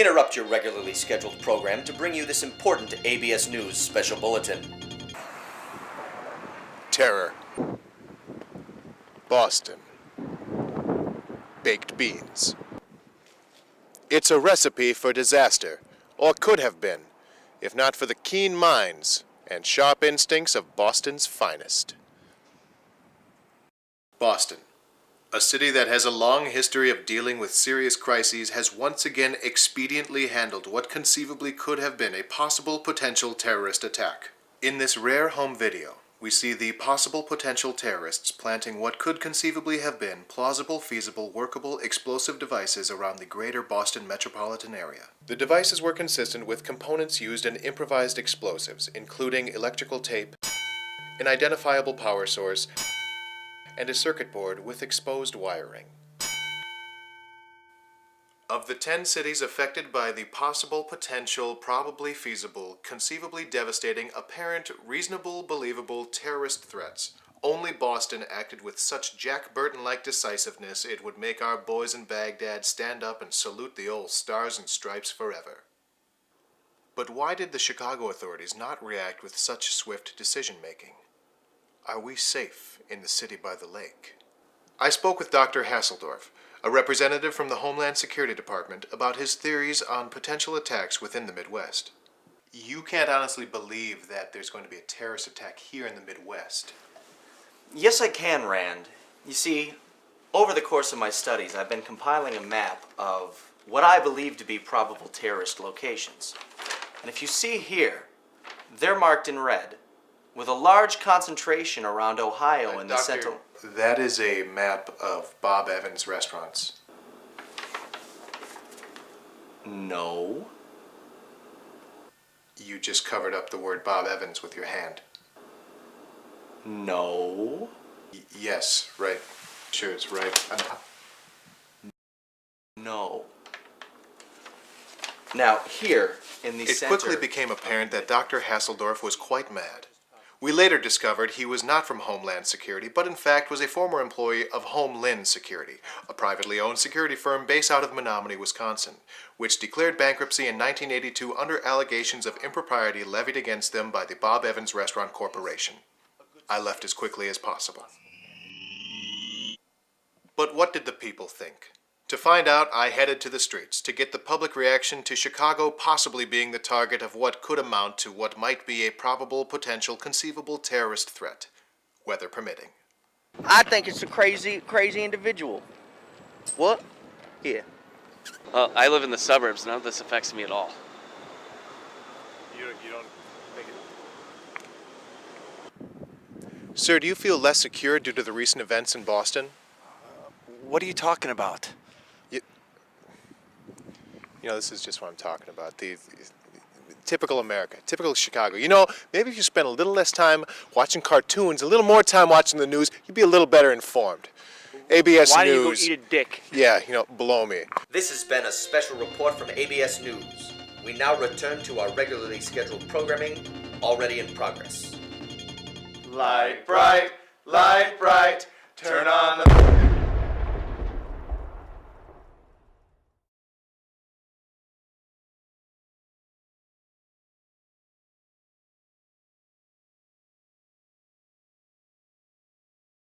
interrupt your regularly scheduled program to bring you this important ABS News special bulletin. Terror. Boston. Baked beans. It's a recipe for disaster, or could have been, if not for the keen minds and sharp instincts of Boston's finest. Boston, a city that has a long history of dealing with serious crises, has once again expediently handled what conceivably could have been a possible potential terrorist attack. In this rare home video, we see the possible potential terrorists planting what could conceivably have been plausible, feasible, workable explosive devices around the greater Boston metropolitan area. The devices were consistent with components used in improvised explosives, including electrical tape, an identifiable power source, and a circuit board with exposed wiring. Of the 10 cities affected by the possible, potential, probably feasible, conceivably devastating, apparent, reasonable, believable terrorist threats, only Boston acted with such Jack Burton-like decisiveness it would make our boys in Baghdad stand up and salute the old stars and stripes forever. But why did the Chicago authorities not react with such swift decision-making? Are we safe in the city by the lake? I spoke with Dr. Hasseldorf, a representative from the Homeland Security Department, about his theories on potential attacks within the Midwest. You can't honestly believe that there's going to be a terrorist attack here in the Midwest. Yes, I can, Rand. You see, over the course of my studies, I've been compiling a map of what I believe to be probable terrorist locations. And if you see here, they're marked in red, with a large concentration around Ohio in the central... That is a map of Bob Evans' restaurants. No. You just covered up the word Bob Evans with your hand. No. Yes, right. Sure, it's right. No. Now, here, in the center... It quickly became apparent that Dr. Hasseldorf was quite mad. We later discovered he was not from Homeland Security, but in fact was a former employee of Homeland Security, a privately owned security firm based out of Menominee, Wisconsin, which declared bankruptcy in 1982 under allegations of impropriety levied against them by the Bob Evans Restaurant Corporation. I left as quickly as possible. But what did the people think? To find out, I headed to the streets to get the public reaction to Chicago possibly being the target of what could amount to what might be a probable, potential, conceivable terrorist threat, weather permitting. I think it's a crazy individual. What? Yeah. Well, I live in the suburbs. None of this affects me at all. You don't think it... Sir, do you feel less secure due to the recent events in Boston? What are you talking about? You know, this is just what I'm talking about. The typical America, typical Chicago. You know, maybe if you spend a little less time watching cartoons, a little more time watching the news, you'd be a little better informed. ABS Why News. don't you go eat a dick? Yeah, below me. This has been a special report from ABS News. We now return to our regularly scheduled programming, already in progress. Light bright, turn on the...